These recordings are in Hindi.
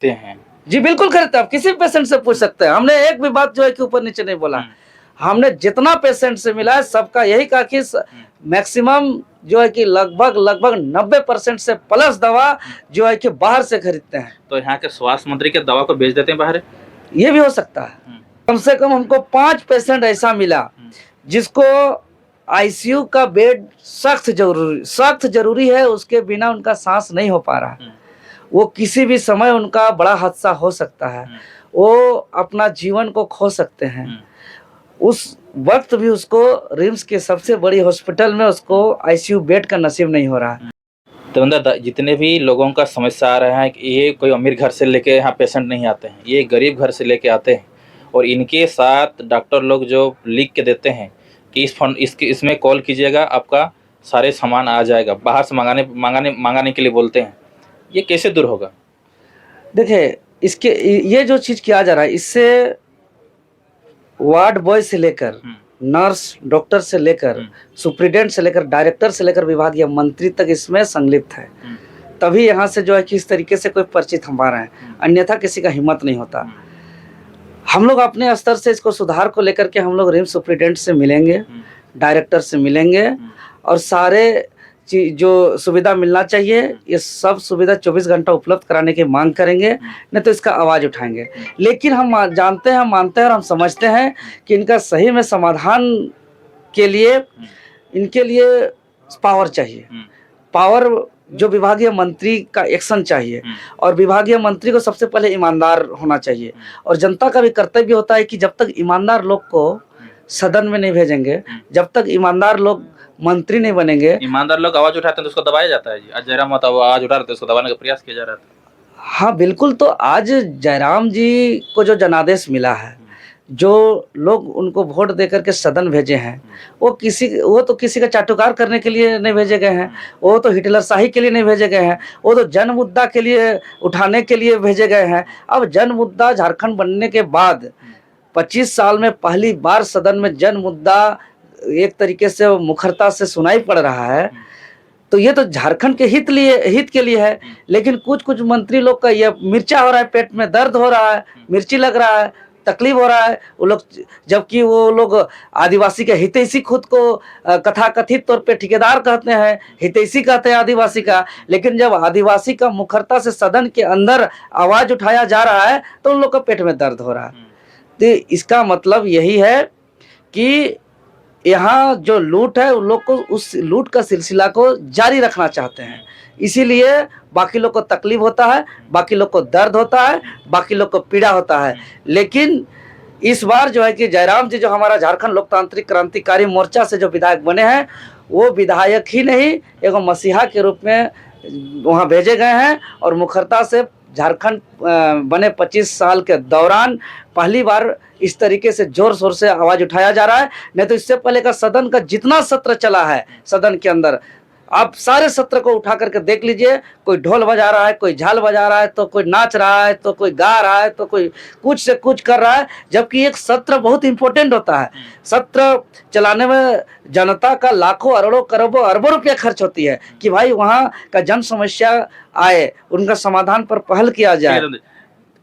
हैं। जी, बिल्कुल खरीदते हैं, आप किसी भी पेशेंट से पूछ सकते हैं। हमने एक भी बात जो है कि ऊपर-नीचे नहीं बोला। हमने जितना पेशेंट से मिला है, सबका यही कहा कि मैक्सिमम जो है कि लगभग 90% से प्लस दवा जो है कि बाहर से खरीदते हैं। तो यहाँ के स्वास्थ्य मंत्री के दवा को बेच देते हैं बाहर? ये भी हो सकता है। कम से कम हमको 5 पेशेंट ऐसा मिला जिसको आईसीयू का बेड सख्त ज़रूरी है, उसके बिना उनका साँस नहीं हो पा रहा है। वो किसी भी समय उनका बड़ा हादसा हो सकता है, वो अपना जीवन को खो सकते हैं। उस वक़्त भी उसको रिम्स के सबसे बड़ी हॉस्पिटल में उसको आईसीयू बेड का नसीब नहीं हो रहा है। तो मतलब जितने भी लोगों का समस्या आ रहा है कि ये कोई अमीर घर से लेके यहाँ पेशेंट नहीं आते हैं, ये गरीब घर से लेके आते हैं और इनके साथ डॉक्टर लोग जो लिख के देते हैं कि इसमें कॉल कीजिएगा, आपका सारे सामान आ जाएगा, बाहर से मंगाने के लिए बोलते हैं। ये कैसे दूर होगा? देखिए, ये जो चीज़ किया जा रहा है, इससे वार्ड बॉय से लेकर नर्स, डॉक्टर से लेकर सुप्रीडेंट से लेकर डायरेक्टर से लेकर विभागीय मंत्री तक इसमें संलिप्त है। तभी यहाँ से जो है कि इस तरीके से कोई परिचित हम पा रहे हैं, अन्यथा किसी का हिम्मत नहीं होता। हम लोग अपने स्तर से इसको सुधार को लेकर के हम लोग रिम्स सुप्रीडेंट से मिलेंगे, डायरेक्टर से मिलेंगे और सारे जो सुविधा मिलना चाहिए, ये सब सुविधा 24 घंटा उपलब्ध कराने की मांग करेंगे, नहीं तो इसका आवाज़ उठाएंगे। लेकिन हम जानते हैं, मानते हैं और हम समझते हैं कि इनका सही में समाधान के लिए इनके लिए पावर चाहिए। पावर जो विभागीय मंत्री का एक्शन चाहिए और विभागीय मंत्री को सबसे पहले ईमानदार होना चाहिए और जनता का भी कर्तव्य होता है कि जब तक ईमानदार लोग को सदन में नहीं भेजेंगे, जब तक ईमानदार लोग मंत्री नहीं बनेंगे। ईमानदार लोग आवाज उठाते हैं तो उसको दबाया जाता है जी। आज जयराम आवाज उठा रहे थे, उसको दबाने का प्रयास किया जा रहा था। हाँ बिल्कुल, तो आज जयराम जी को जो जनादेश मिला है, जो लोग उनको वोट देकर के सदन भेजे हैं, वो तो किसी का चाटुकार करने के लिए नहीं भेजे गए हैं, वो तो हिटलरशाही के लिए नहीं भेजे गए हैं, वो तो जन मुद्दा के लिए उठाने के लिए भेजे गए हैं। अब जन मुद्दा झारखंड बनने के बाद 25 साल में पहली बार सदन में जन मुद्दा एक तरीके से मुखरता से सुनाई पड़ रहा है, तो ये तो झारखंड के हित के लिए है। लेकिन कुछ मंत्री लोग का ये मिर्चा हो रहा है, पेट में दर्द हो रहा है, मिर्ची लग रहा है, तकलीफ हो रहा है, वो लोग, जबकि वो लोग आदिवासी के हितैषी खुद को कथाकथित तौर पे ठेकेदार कहते हैं, हितैषी कहते हैं आदिवासी का। लेकिन जब आदिवासी का मुखरता से सदन के अंदर आवाज उठाया जा रहा है तो उन लोग का पेट में दर्द हो रहा है। तो इसका मतलब यही है कि यहाँ जो लूट है, उन लोग को उस लूट का सिलसिला को जारी रखना चाहते हैं। इसीलिए बाकी लोग को तकलीफ होता है, बाकी लोग को दर्द होता है, बाकी लोग को पीड़ा होता है। लेकिन इस बार जो है कि जयराम जी जो हमारा झारखंड लोकतांत्रिक क्रांतिकारी मोर्चा से जो विधायक बने हैं, वो विधायक ही नहीं, एक मसीहा के रूप में वहाँ भेजे गए हैं और मुखरता से झारखंड बने 25 साल के दौरान पहली बार इस तरीके से जोर शोर से आवाज़ उठाया जा रहा है। नहीं तो इससे पहले का सदन का जितना सत्र चला है सदन के अंदर, आप सारे सत्र को उठा करके देख लीजिए, कोई ढोल बजा रहा है, कोई झाल बजा रहा है, तो कोई नाच रहा है, तो कोई गा रहा है, तो कोई कुछ से कुछ कर रहा है। जबकि एक सत्र बहुत इंपॉर्टेंट होता है। सत्र चलाने में जनता का लाखों करोड़ों अरबों रुपया खर्च होती है कि भाई वहाँ का जन समस्या आए, उनका समाधान पर पहल किया जाए।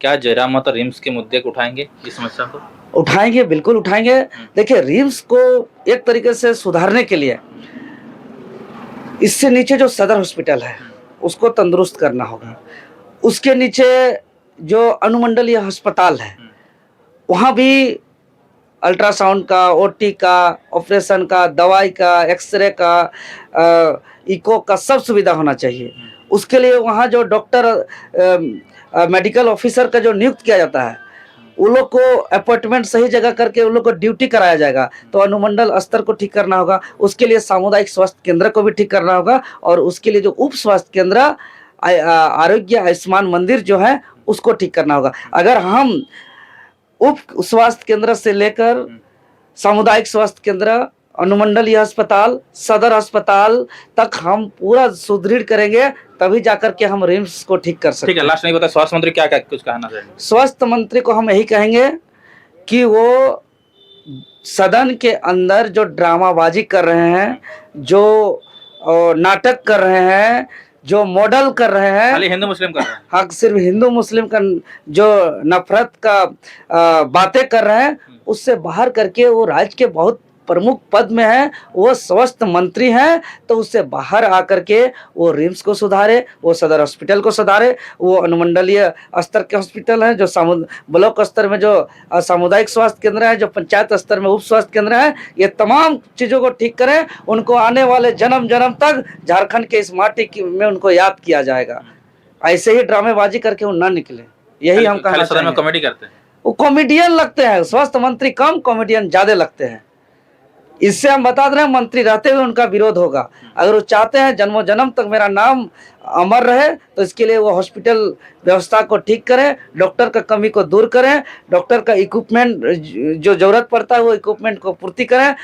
क्या जयराम माता रिम्स के मुद्दे को उठाएंगे, इस समस्या को? उठाएंगे, बिल्कुल उठाएंगे। देखिए, रिम्स को एक तरीके से सुधारने के लिए इससे नीचे जो सदर हॉस्पिटल है उसको तंदुरुस्त करना होगा। उसके नीचे जो अनुमंडलीय अस्पताल है, वहाँ भी अल्ट्रासाउंड का, ओटी का, ऑपरेशन का, दवाई का, एक्सरे का, इको का सब सुविधा होना चाहिए। उसके लिए वहाँ जो डॉक्टर मेडिकल ऑफिसर का जो नियुक्त किया जाता है, उन लोग को अपॉइंटमेंट सही जगह करके उन लोग को ड्यूटी कराया जाएगा। तो अनुमंडल स्तर को ठीक करना होगा। उसके लिए सामुदायिक स्वास्थ्य केंद्र को भी ठीक करना होगा और उसके लिए जो उप स्वास्थ्य केंद्र आरोग्य आयुष्मान मंदिर जो है उसको ठीक करना होगा। अगर हम उप स्वास्थ्य केंद्र से लेकर सामुदायिक स्वास्थ्य केंद्र, अनुमंडलीय अस्पताल, सदर अस्पताल तक हम पूरा सुदृढ़ करेंगे, तभी जाकर के हम रिम्स को ठीक कर सकते हैं। ठीक है, लास्ट नहीं बता, स्वास्थ्य मंत्री क्या कुछ कहना चाहेंगे? स्वास्थ्य मंत्री को हम यही कहेंगे कि वो सदन के अंदर जो ड्रामाबाजी कर रहे हैं, जो नाटक कर रहे हैं, जो मॉडल कर रहे हैं, खाली हिंदू मुस्लिम कर रहे हैं। हाँ सिर्फ हिंदू मुस्लिम का जो नफरत का बातें कर रहे हैं, उससे बाहर करके वो राज्य के बहुत प्रमुख पद में है, वो स्वास्थ्य मंत्री हैं, तो उससे बाहर आकर के वो रिम्स को सुधारे, वो सदर हॉस्पिटल को सुधारे, वो अनुमंडलीय स्तर के हॉस्पिटल हैं, जो ब्लॉक स्तर में जो सामुदायिक स्वास्थ्य केंद्र है, जो पंचायत स्तर में उप स्वास्थ्य केंद्र है, ये तमाम चीज़ों को ठीक करें। उनको आने वाले जन्म जन्म तक झारखंड के इस माटी में उनको याद किया जाएगा। ऐसे ही ड्रामेबाजी करके वो ना निकले, यही हम कहना सदन में चाहेंगे। कॉमेडी करते हैं। वो कॉमेडियन लगते हैं, स्वास्थ्य मंत्री कम, कॉमेडियन ज्यादा लगते हैं। इससे हम बता दे रहे हैं, मंत्री रहते हुए उनका विरोध होगा। अगर वो चाहते हैं जन्मों जन्म तक मेरा नाम अमर रहे, तो इसके लिए वो हॉस्पिटल व्यवस्था को ठीक करें, डॉक्टर का कमी को दूर करें, डॉक्टर का इक्विपमेंट जो जरूरत पड़ता है वो इक्विपमेंट को पूर्ति करें,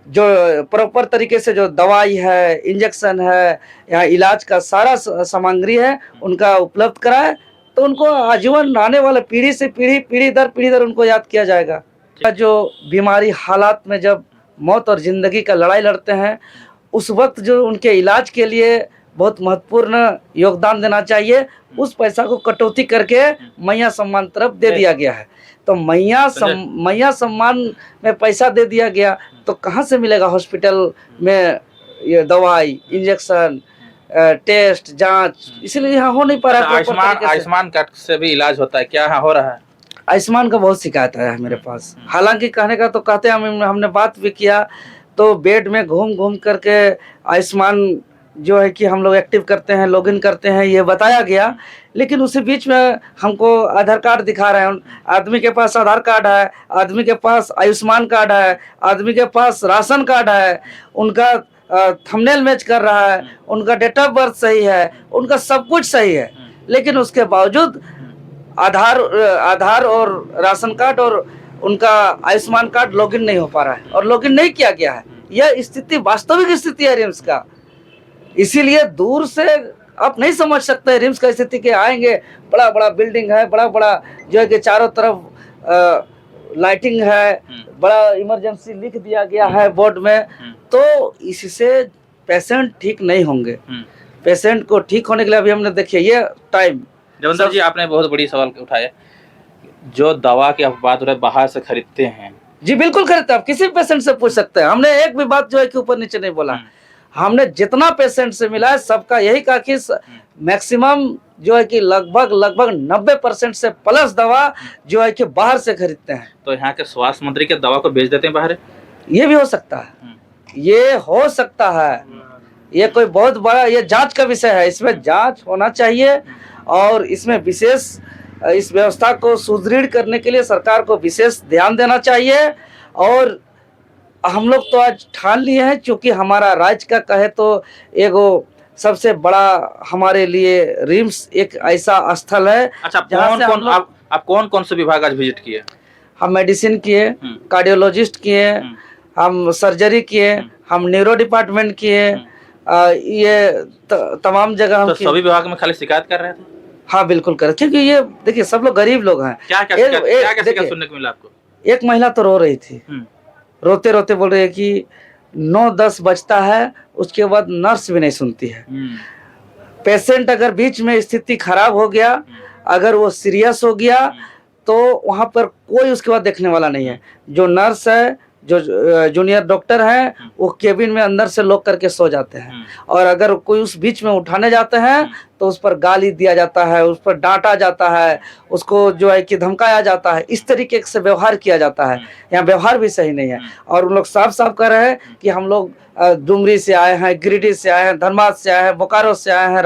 जो प्रॉपर तरीके से जो दवाई है, इंजेक्शन है, यहाँ इलाज का सारा सामग्री है, उनका उपलब्ध कराएं, तो उनको आजीवन आने वाले पीढ़ी से पीढ़ी दर उनको याद किया जाएगा। जो बीमारी हालात में जब मौत और ज़िंदगी का लड़ाई लड़ते हैं, उस वक्त जो उनके इलाज के लिए बहुत महत्वपूर्ण योगदान देना चाहिए, उस पैसा को कटौती करके मैया सम्मान तरफ दे दिया गया है। तो मैया सम्मान में पैसा दे दिया गया, तो कहाँ से मिलेगा हॉस्पिटल में ये दवाई, इंजेक्शन, टेस्ट, जांच? इसलिए यहाँ हो नहीं पा रहा है। आयुष्मान कार्ड से भी इलाज होता है क्या? यहाँ हो रहा है? आयुष्मान का बहुत शिकायत है मेरे पास। हालांकि कहने का तो कहते हैं, हमने बात भी किया, तो बेड में घूम घूम करके आयुष्मान जो है कि हम लोग एक्टिव करते हैं, लॉगिन करते हैं, ये बताया गया। लेकिन उसी बीच में हमको आधार कार्ड दिखा रहे हैं। आदमी के पास आधार कार्ड है, आदमी के पास आयुष्मान कार्ड है, आदमी के पास राशन कार्ड है, उनका थंबनेल मैच कर रहा है, उनका डेट ऑफ बर्थ सही है, उनका सब कुछ सही है, लेकिन उसके बावजूद आधार और राशन कार्ड और उनका आयुष्मान कार्ड लॉगिन नहीं हो पा रहा है, और लॉगिन नहीं किया गया है। यह स्थिति वास्तविक स्थिति है रिम्स का। इसीलिए दूर से आप नहीं समझ सकते रिम्स का स्थिति के। आएंगे, बड़ा बड़ा बिल्डिंग है, बड़ा बड़ा जो है कि चारों तरफ लाइटिंग है, बड़ा इमरजेंसी लिख दिया गया है बोर्ड में, तो इससे पेशेंट ठीक नहीं होंगे। पेशेंट को ठीक होने के लिए अभी हमने देखिए ये टाइम। जवंदर जी, आपने बहुत बड़ी सवाल उठाया। जो दवा की आप बात बाहर से खरीदते हैं, जी बिल्कुल खरीदते हैं, आप किसी पेशेंट से पूछ सकते हैं। हमने एक भी बात जो है कि ऊपर नीचे नहीं बोला। हमने जितना पेशेंट से मिला है, सबका यही कहा कि मैक्सिमम जो है कि लगभग 90% से प्लस दवा जो है कि बाहर से खरीदते हैं। तो यहाँ के स्वास्थ्य मंत्री के दवा को बेच देते हैं बाहर? ये भी हो सकता है, ये हो सकता है। ये कोई बहुत बड़ा ये जांच का विषय है, इसमें जांच होना चाहिए, और इसमें विशेष इस व्यवस्था को सुदृढ़ करने के लिए सरकार को विशेष ध्यान देना चाहिए। और हम लोग तो आज ठान लिए हैं, क्योंकि हमारा राज्य का कहे तो एगो सबसे बड़ा हमारे लिए रिम्स एक ऐसा स्थल है। अच्छा, आप कौन से विभाग आज विजिट किए? हम मेडिसिन किए, कार्डियोलॉजिस्ट किए, हम सर्जरी किए, हम न्यूरो डिपार्टमेंट किए, ये तमाम जगह हम। तो सभी विभाग में खाली शिकायत कर रहे थे? हाँ बिल्कुल कर, क्योंकि ये देखिए सब लोग गरीब लोग हैं। क्या शिकायत सुनने को मिला आपको? एक महिला तो रो रही थी, रोते रोते बोल रही है कि 9-10 बजता है, उसके बाद नर्स भी नहीं सुनती है। पेशेंट अगर बीच में स्थिति खराब हो गया, अगर वो सीरियस हो गया, तो वहाँ पर कोई उसके बाद देखने वाला नहीं है। जो नर्स है, जो जूनियर डॉक्टर हैं, वो केबिन में अंदर से लॉक करके सो जाते हैं, और अगर कोई उस बीच में उठाने जाते हैं तो उस पर गाली दिया जाता है, उस पर डांटा जाता है, उसको जो है कि धमकाया जाता है। इस तरीके से व्यवहार किया जाता है। यहाँ व्यवहार भी सही नहीं है। और उन लोग साफ साफ कह रहे हैं कि हम लोग डुमरी से आए हैं, गिरिडीह से आए हैं, धनबाद से आए हैं, बोकारो से आए हैं,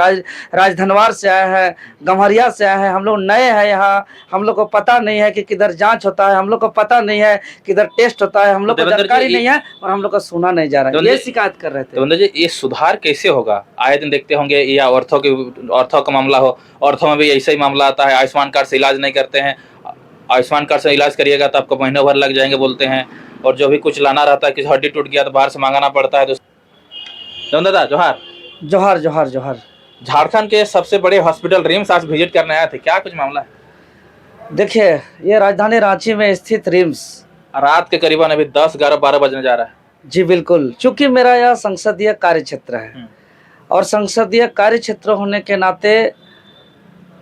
राजधनवार से आए हैं, गम्हरिया से आए हैं। हम लोग नए हैं यहाँ, हम लोग को पता नहीं है कि किधर जांच होता है, हम लोग को पता नहीं है किधर टेस्ट होता है, हम लोग को जानकारी नहीं है, और हम लोग का सुना नहीं जा रहा है। ये शिकायत कर रहे थे। देवेंद्र जी, ये सुधार कैसे होगा? आए दिन देखते होंगे, या ऑर्थो का मामला हो, ऑर्थो में भी ऐसा ही मामला आता है, आयुष्मान कार्ड से इलाज नहीं करते हैं। आयुष्मान कार्ड से इलाज करिएगा तो आपको महीनों भर लग जाएंगे बोलते हैं, और जो भी कुछ लाना रहता है, किसी हड्डी टूट गया तो बाहर से मंगाना पड़ता है। तो दादा जोहार। जोहार जोहार जोहार। झारखंड के सबसे बड़े हॉस्पिटल रिम्स आज विजिट करने आए थे, क्या कुछ मामला है? देखिए, ये राजधानी रांची में स्थित रिम्स रात के करीबन अभी 10, 11, 12 बजने जा रहा है। जी बिल्कुल, चूंकि मेरा यह संसदीय कार्य क्षेत्र है, और संसदीय कार्य क्षेत्र होने के नाते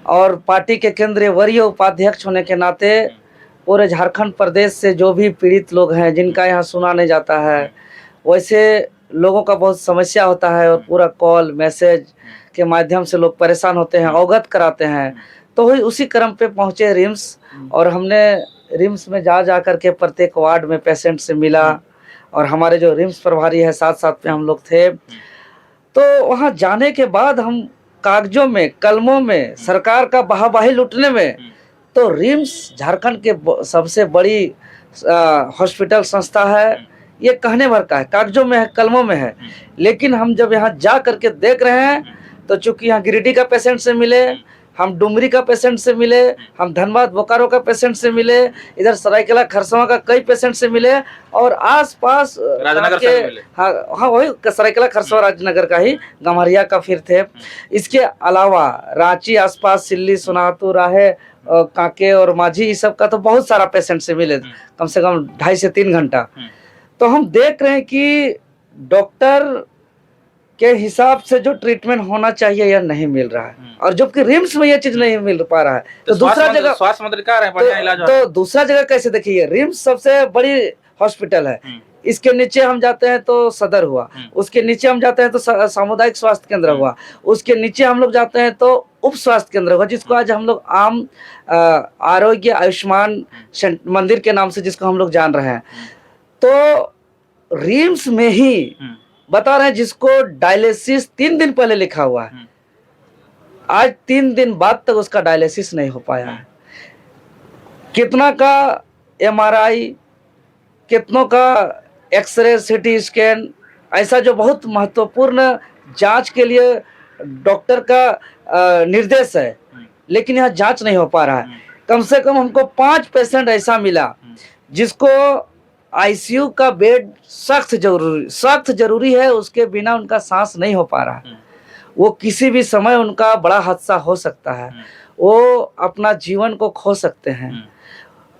और पार्टी के केंद्रीय वरीय उपाध्यक्ष होने के नाते पूरे झारखंड प्रदेश से जो भी पीड़ित लोग हैं जिनका यहाँ सुना नहीं जाता है, वैसे लोगों का बहुत समस्या होता है और पूरा कॉल मैसेज के माध्यम से लोग परेशान होते हैं, अवगत कराते हैं। तो वही उसी क्रम पे पहुँचे रिम्स, और हमने रिम्स में जा करके प्रत्येक वार्ड में पेशेंट से मिला, और हमारे जो रिम्स प्रभारी है साथ साथ में हम लोग थे। तो वहाँ जाने के बाद हम कागजों में, कलमों में, सरकार का वाहवाही लूटने में, तो रिम्स झारखंड के सबसे बड़ी हॉस्पिटल संस्था है, ये कहने भर का है, कागजों में है, कलमों में है। लेकिन हम जब यहाँ जा करके देख रहे हैं तो चूंकि यहाँ गिरिडीह का पेशेंट से मिले, हम डुमरी का पेशेंट से मिले, हम धनबाद बोकारो का पेशेंट से मिले, इधर सरायकेला खरसवां का कई पेशेंट से मिले, और आसपास राजनगर से मिले। हाँ वही सरायकेला खरसवां राजनगर का ही, गम्हरिया का फिर थे। इसके अलावा रांची आसपास, सिल्ली, सोनातू, राहे, कांके और माझी, इस सब का तो बहुत सारा पेशेंट से मिले, कम से कम 2.5 से 3 घंटा। तो हम देख रहे हैं कि डॉक्टर के हिसाब से जो ट्रीटमेंट होना चाहिए यह नहीं मिल रहा है, और जबकि रिम्स में यह चीज नहीं मिल पा रहा है। तो दूसरा जगह स्वास्थ्य मंत्री कह रहे हैं बढ़िया इलाज तो दूसरा जगह कैसे देखिए, रिम्स सबसे बड़ी हॉस्पिटल है, इसके नीचे हम जाते हैं तो सदर हुआ, उसके नीचे हम जाते हैं तो सामुदायिक स्वास्थ्य केंद्र हुआ, उसके नीचे हम लोग जाते हैं तो उप स्वास्थ्य केंद्र हुआ, जिसको आज हम लोग आम आरोग्य आयुष्मान मंदिर के नाम से जिसको हम लोग जान रहे हैं। तो रिम्स में ही बता रहे हैं जिसको डायलिसिस 3 दिन पहले लिखा हुआ है, आज 3 दिन बाद तक उसका डायलिसिस नहीं हो पाया है। कितना का MRI, कितनों का एक्सरे, CT स्कैन, ऐसा जो बहुत महत्वपूर्ण जांच के लिए डॉक्टर का निर्देश है, लेकिन यहाँ जांच नहीं हो पा रहा है। कम से कम हमको 5 पेशेंट ऐसा मिला जिसको ICU का बेड सख्त जरूरी है, उसके बिना उनका सांस नहीं हो पा रहा है। वो किसी भी समय उनका बड़ा हादसा हो सकता है, वो अपना जीवन को खो सकते हैं।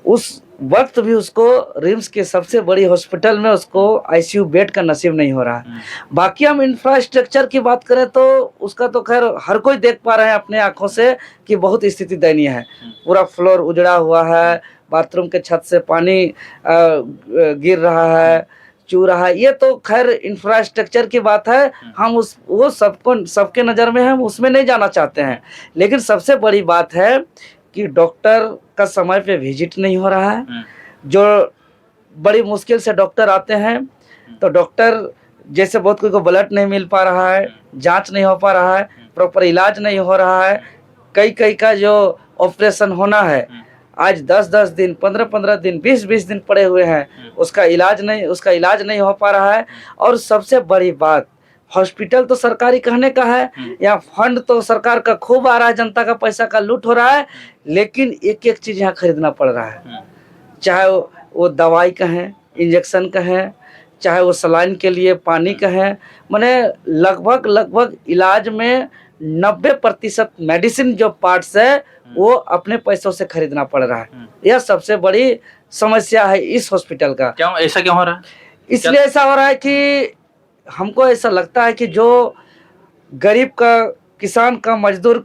उस वक्त भी उसको रिम्स के सबसे बड़ी हॉस्पिटल में उसको ICU बेड का नसीब नहीं हो रहा है। बाकी हम इंफ्रास्ट्रक्चर की बात करें तो उसका तो खैर हर कोई देख पा रहे हैं अपने आंखों से कि बहुत स्थिति दयनीय है। पूरा फ्लोर उजड़ा हुआ है, बाथरूम के छत से पानी गिर रहा है, चू रहा है। ये तो खैर इंफ्रास्ट्रक्चर की बात है, हम वो सबके नज़र में हम उसमें नहीं जाना चाहते हैं। लेकिन सबसे बड़ी बात है कि डॉक्टर का समय पे विजिट नहीं हो रहा है। जो बड़ी मुश्किल से डॉक्टर आते हैं, तो डॉक्टर जैसे बहुत कोई को ब्लड नहीं मिल पा रहा है, जांच नहीं हो पा रहा है, प्रॉपर इलाज नहीं हो रहा है। कई का जो ऑपरेशन होना है आज 10-10 दिन, 15-15 दिन, 20-20 दिन पड़े हुए हैं, उसका इलाज नहीं हो पा रहा है। और सबसे बड़ी बात, हॉस्पिटल तो सरकारी कहने का है, यहाँ फंड तो सरकार का खूब आ रहा है, जनता का पैसा का लूट हो रहा है, लेकिन एक चीज यहाँ खरीदना पड़ रहा है। चाहे वो दवाई कहें, इंजेक्शन कहें, चाहे वो सलाइन के लिए पानी कहें, माने लगभग इलाज में 90% मेडिसिन जो पार्ट्स है वो अपने पैसों से खरीदना पड़ रहा है। यह सबसे बड़ी समस्या है इस हॉस्पिटल का। ऐसा क्यों हो रहा है? इसलिए ऐसा हो रहा है कि हमको ऐसा लगता है कि जो गरीब का, किसान का, मजदूर का